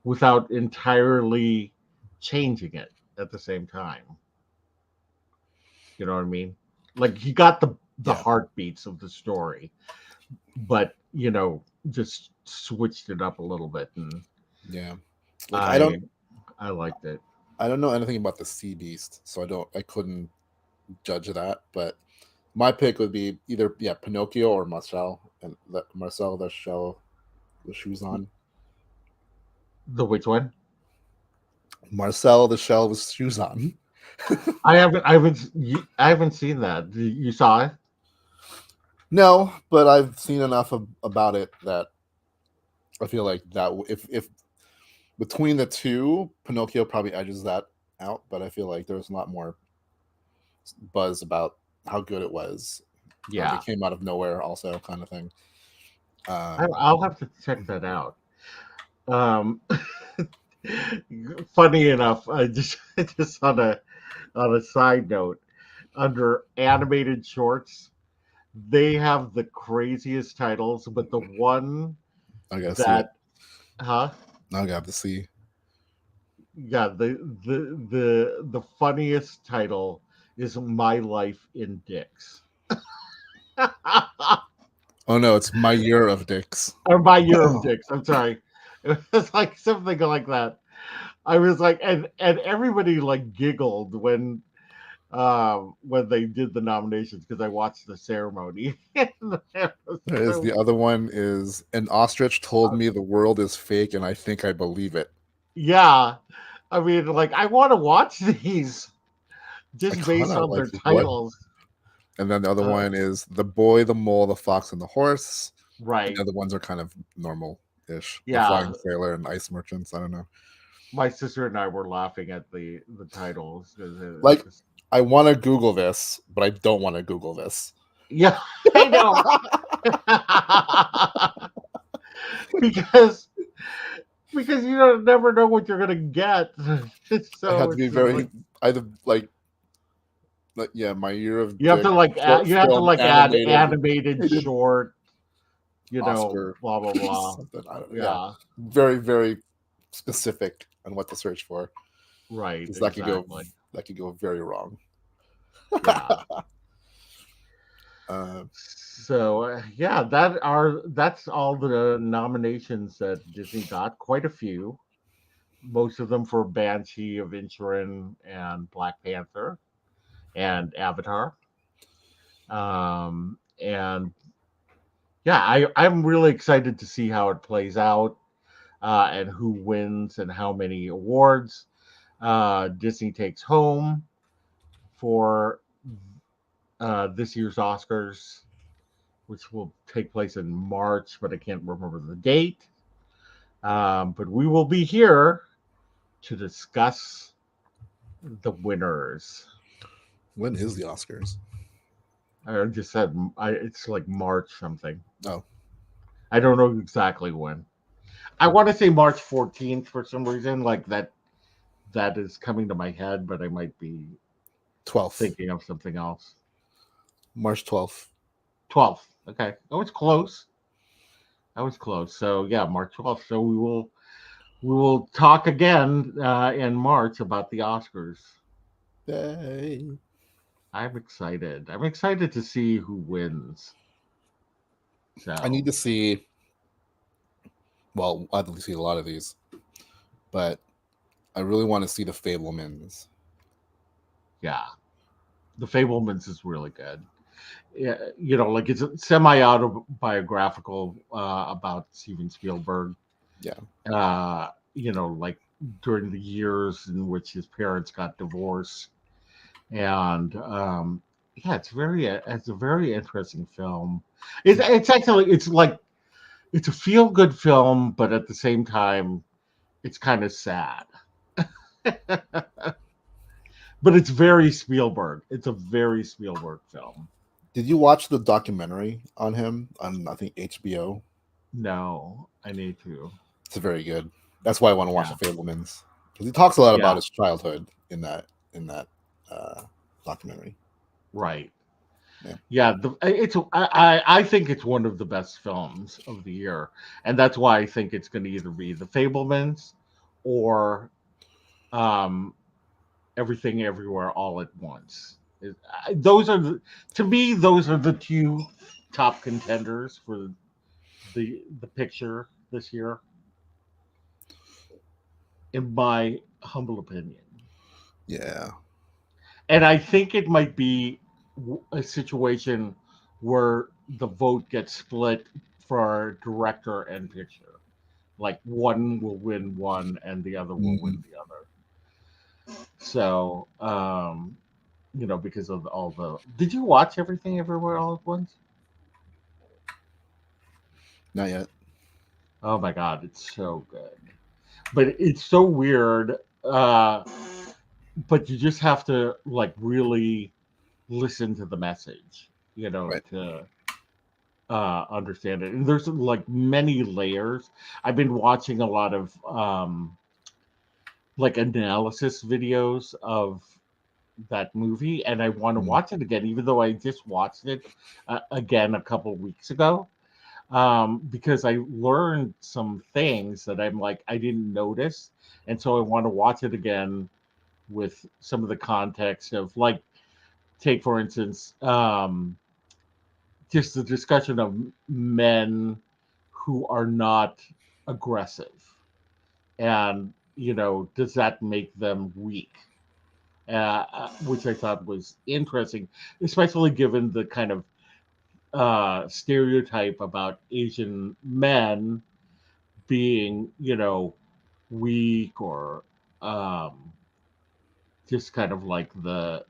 without entirely changing it at the same time. You know what I mean? Like he got the yeah, heartbeats of the story, but just switched it up a little bit, and yeah. Like I I liked it. I don't know anything about the Sea Beast, so I couldn't judge that. But my pick would be either Pinocchio or Marcel, and Marcel the shell the shoes on. The which one? Marcel the shell with shoes on. I haven't seen that. You saw it? No, but I've seen enough about it that I feel like that if between the two, Pinocchio probably edges that out. But I feel like there's a lot more buzz about how good it was. It Yeah, came out of nowhere, also kind of thing. Um, I'll have to check that out. Um, Funny enough, I just just on a side note, under animated shorts, they have the craziest titles, but the one I gotta see it. that, huh? I gotta have to see. Yeah, the funniest title is My Life in Dicks. Oh no, it's My Year of Dicks. Or My Year of Dicks. I'm sorry. It was like something like that. I was like, and everybody like giggled when they did the nominations because I watched the ceremony. And it was There is so the other one is an ostrich told me the world is fake and I think I believe it. yeah. I mean, like I want to watch these I just kind based of on like their what? titles. And then the other Uh, one is the boy, the mole, the fox, and the horse. And the right. other ones are kind of normal ish. The Yeah. flying sailor and ice merchants. I don't know. My sister and I were laughing at the titles because it's Like, just I want to Google this, but I don't want to Google this. yeah, I know. because because you don't never know what you're gonna get. I So have to be it's very like either like yeah, my year of you have dick to like short you have to film like add animated animated rated short, Oscar blah blah blah. something. I don't know. Yeah, Yeah, very very specific on what to search for right, because exactly. that could go very wrong. Yeah. uh, So yeah, that's all the nominations that Disney got. Quite a few, most of them for Banshee of Inisherin and Black Panther and Avatar. And yeah, I'm really excited to see how it plays out, and who wins and how many awards Disney takes home for this year's Oscars. which will take place in March, but I can't remember the date. But we will be here to discuss the winners. When is the Oscars? I just said it's like March something. Oh, I don't know exactly when. I want to say March 14th for some reason, like that is coming to my head, but I might be 12th. thinking of something else. March 12th. 12th. Okay. Oh, it's close. I was close. So yeah, March 12th. So we will talk again in March about the Oscars. Yay. I'm excited. I'm excited to see who wins. I need So to see. Well, I've to see a lot of these, but I really want to see the Fablemans. yeah, The Fablemans is really good. Yeah, like it's a semi autobiographical about Steven Spielberg. Yeah. Like during the years in which his parents got divorced, and yeah, it's a very interesting film. It's actually it's a feel good film, but at the same time, it's kind of sad. But it's very Spielberg. It's a very Spielberg film. Did you watch the documentary on him on I think HBO? No, I need to. It's very good. That's why I want to watch Yeah, the Fablemans because he talks a lot about yeah, his childhood in that uh, documentary. right. Yeah. Yeah, I think it's one of the best films of the year, and that's why I think it's going to either be The Fablemans or um, Everything Everywhere All at Once. Those are to me those are the two top contenders for the picture this year, in my humble opinion. Yeah. And I think it might be a situation where the vote gets split for director and picture. Like one will win one and the other will Mm, win the other. So, because of all the. Did you watch Everything Everywhere All at Once? not yet. Oh my God, it's so good. But it's so weird. Uh, but you just have to like really listen to the message, Right. to understand it. And there's like many layers. I've been watching a lot of like analysis videos of that movie, and I want to Mm. watch it again, even though I just watched it again a couple of weeks ago. Because I learned some things that I'm like I didn't notice, and so I want to watch it again with some of the context of like take for instance just the discussion of men who are not aggressive, and does that make them weak, which I thought was interesting, especially given the kind of stereotype about Asian men being weak or um, just kind of like the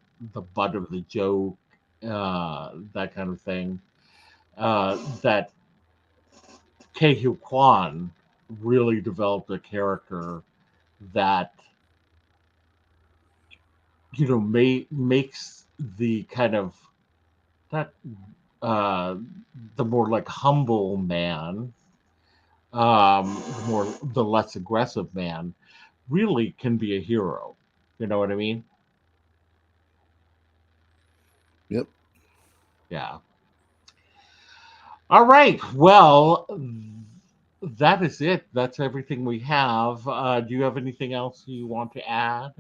butt of the joke, that kind of thing. That Ke Huy Kwan really developed a character that makes the kind of that uh, the more like humble man, the less aggressive man, really can be a hero. You know what I mean? Yep. Yeah. All right. Well, that is it. That's everything we have. Do you have anything else you want to add?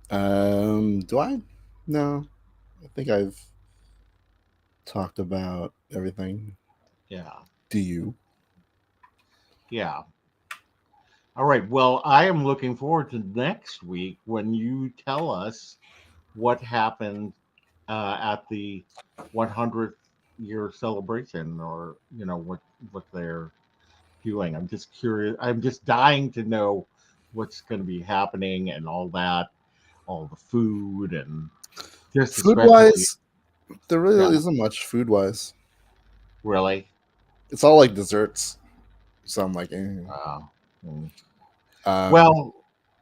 Do I? No. I think I've talked about everything. Yeah. Do you? Yeah. All right. Well, I am looking forward to next week when you tell us what happened at the 100th year celebration, or what they're doing. I'm just curious. I'm just dying to know what's going to be happening and all that, all the food, and just Food especially, wise, there really yeah, isn't much food wise. Really? It's all like desserts, so I'm like, Wow. Mm. um, Well,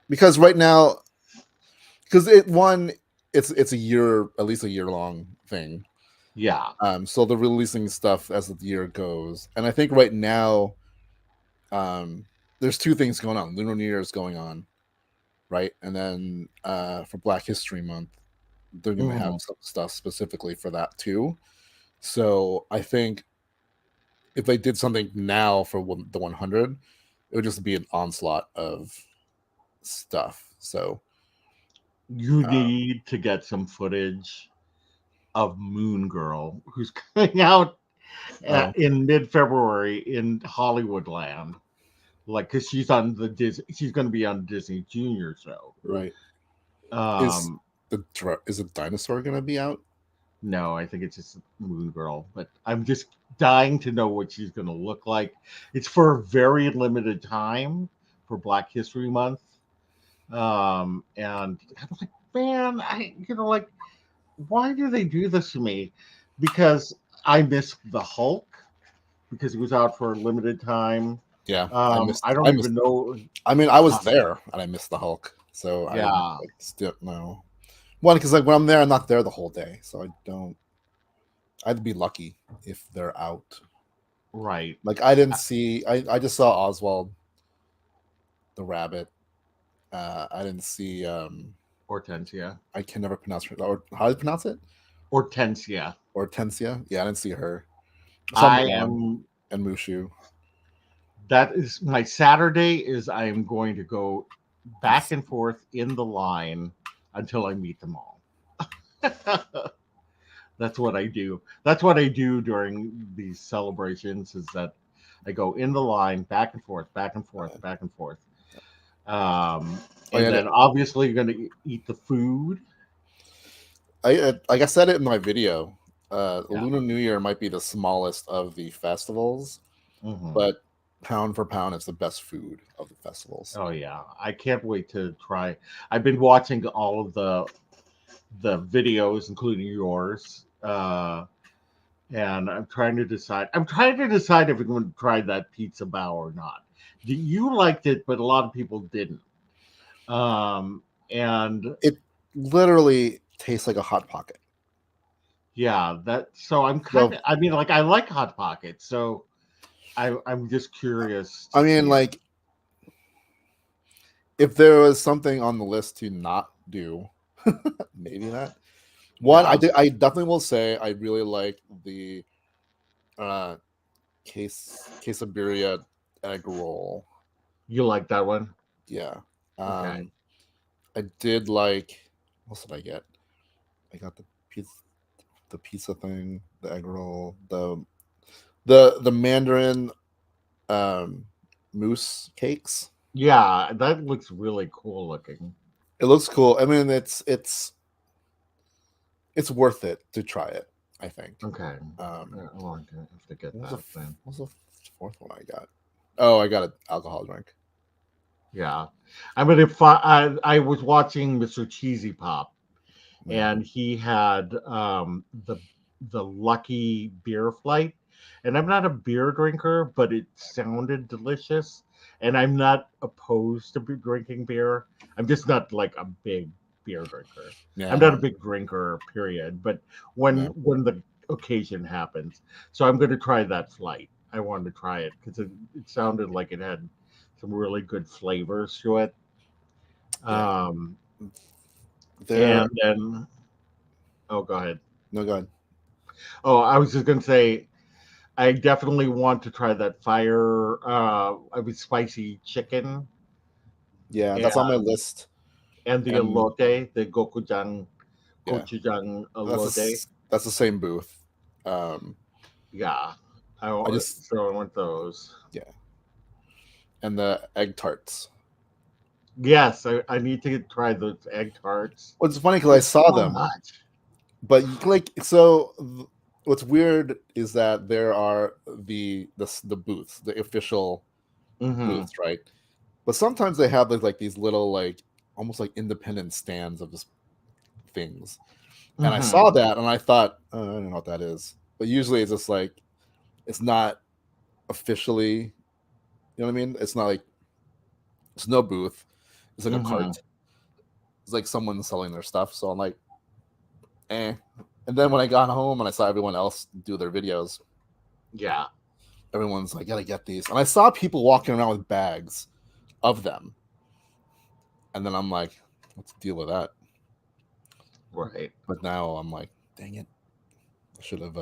because right now, because it's a year, at least a year long thing. yeah. So they're releasing stuff as the year goes, and I think right now, um, there's two things going on. Lunar New Year is going on, right, and then for Black History Month, they're going to have Mhm. some stuff specifically for that too. So I think if they did something now for the 100, it would just be an onslaught of stuff. So You uh, need to get some footage of Moon Girl, who's coming out oh, in mid-February in Hollywoodland. Like, because she's going to be on Disney Junior show. right. Is Um, is a dinosaur going to be out? no, I think it's just Moon Girl, but I'm just dying to know what she's going to look like. It's for a very limited time for Black History Month. And I was like, man, like, why do they do this to me? Because I missed the Hulk because he was out for a limited time. Yeah, I don't I even missed. know. I mean, I was there and I missed the Hulk, so I Yeah, like still no. One, because like when I'm there, I'm not there the whole day, so I don't. I'd be lucky if they're out. right. Like I didn't see. I just saw Oswald the rabbit. I didn't see. Hortensia. I can never pronounce her. Or how do you pronounce it? Hortensia. Hortensia. Yeah, I didn't see her. I saw I Milan am. and Mushu. That is my Saturday. Is I am going to go back and forth in the line until I meet them all. That's what I do. That's what I do during these celebrations. Is that I go in the line back and forth, back and forth, back and forth. Oh And yeah, then obviously you're going to eat the food. like I said it in my video. Yeah. Lunar New Year might be the smallest of the festivals, Hmm. but pound for pound, it's the best food of the festivals. Oh yeah, I can't wait to try. I've been watching all of the videos, including yours, and I'm trying to decide. I'm trying to decide if I'm going to try that pizza bao or not. You liked it, but a lot of people didn't. And It literally tastes like a hot pocket. yeah, that. So I'm kind So of. I mean, like I like hot pockets, so I'm just curious to I mean, see it. like if there was something on the list to not do, maybe that. One, Yeah, I definitely will say I really like the uh quesadilla egg roll. you like that one? Yeah. Okay. I did like what else did I get? I got the pizza thing, the egg roll, the Mandarin um mousse cakes. Yeah, that looks really cool looking. It looks cool. I mean, it's worth it to try it. I think. Okay. Um, I'll have to get what was that then. what was the fourth one I got? Oh, I got an alcohol drink. Yeah. I mean, if I was watching Mr. Cheesy Pop, Yeah, and he had the Lucky Beer Flight, and I'm not a beer drinker, but it sounded delicious, and I'm not opposed to drinking beer. I'm just not like a big beer drinker. yeah, I'm not a no, big drinker, period. But no, when the occasion happens, so I'm going to try that flight. I wanted to try it because it sounded like it had some really good flavors to it. yeah. Um, There, and then, oh, go ahead. no, good. Oh, I was just gonna say, I definitely want to try that fire. I mean, spicy chicken Yeah, and that's on my list. the And elote, the yeah, gochujang elote. that's the same booth. Um, Yeah, I just so I want those. yeah, and the egg tarts. Yes, I need to try those egg tarts. What's funny because I There's saw so them, much. but like so. What's weird is that there are the booths, the official Mm-hmm. booths, right? But sometimes they have like these little like almost like independent stands of just things. And I Mm-hmm. saw that and I thought, oh, I don't know what that is. But usually it's just like it's not officially, you know what I mean? It's not like it's no booth. It's like a Mhm. cart. It's like someone selling their stuff. So I'm like, eh. And then when I got home and I saw everyone else do their videos, Yeah. everyone's like, gotta get these. And I saw people walking around with bags of them. And then I'm like, what's the deal with that? Right. But now I'm like, dang it. I should have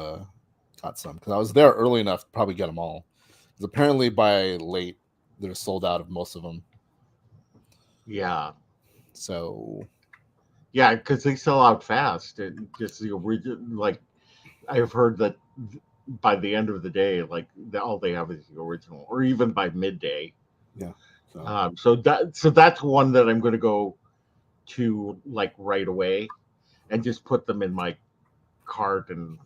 got some. Because I was there early enough to probably get them all. Because apparently by late, they're sold out of most of them. Yeah. So Yeah, because they sell out fast. It just the original, like I've heard that by the end of the day, like all they have is the original, or even by midday. yeah. So that's one that I'm going to go to like right away, and just put them in my cart and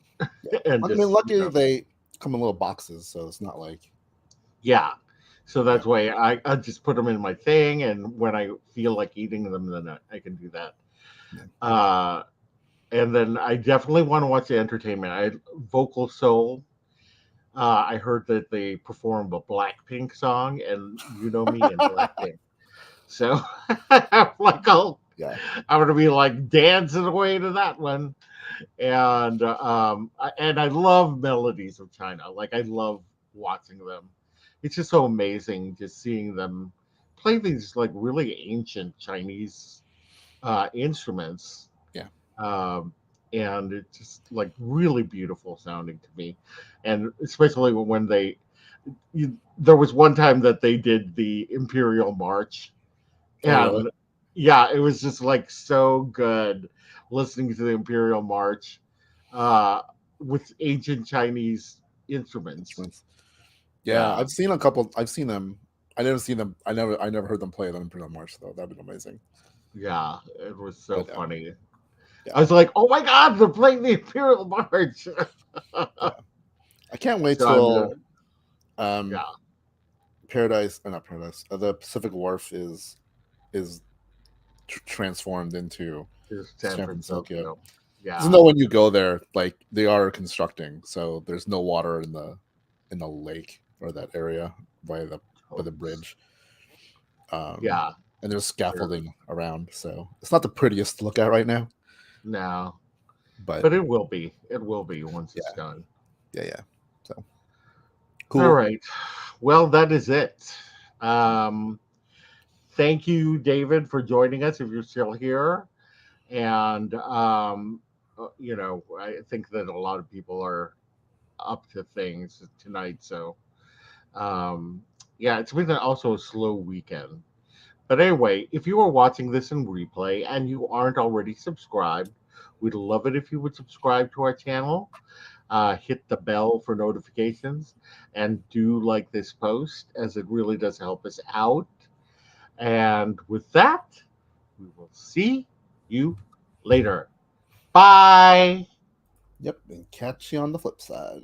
and I mean, just luckily they come in little boxes, so it's not like yeah. So that's why I just put them in my thing, and when I feel like eating them, then I can do that. Yeah. And then I definitely want to watch the entertainment. Vocal Soul. I heard that they performed a Blackpink song, and you know me and Blackpink. So I'm like, oh, yeah. I'm gonna be like dancing away to that one. And I love Melodies of China. Like I love watching them. It's just so amazing just seeing them play these like really ancient Chinese instruments. Yeah. Um, and it's just like really beautiful sounding to me, and especially when there was one time that they did the Imperial March, Oh really? and yeah, it was just like so good listening to the Imperial March uh, with ancient Chinese instruments. Yeah, Yeah, I've seen a couple. I've seen them. I never seen them. I never heard them play them in March though. That'd be amazing. yeah, it was so But funny. yeah. I was like, "Oh my God, they're playing the Imperial March!" Yeah. I can't wait So till yeah, Paradise, or not Paradise. The Pacific Wharf is transformed into just San San Francisco. Francisco. Yeah, Just know when you go there, like they are constructing, so there's no water in the lake or that area by the bridge. Yeah, and there's scaffolding around, so it's not the prettiest to look at right now. no, But but it will be. It will be once it's done. yeah. So All cool. right. Well, that is it. Thank you, David, for joining us. If you're still here, and I think that a lot of people are up to things tonight. So, yeah, it's been also a slow weekend. But anyway, if you are watching this in replay and you aren't already subscribed, we'd love it if you would subscribe to our channel. Hit the bell for notifications and do like this post, as it really does help us out. And with that, we will see you later. Bye. Yep, and catch you on the flip side.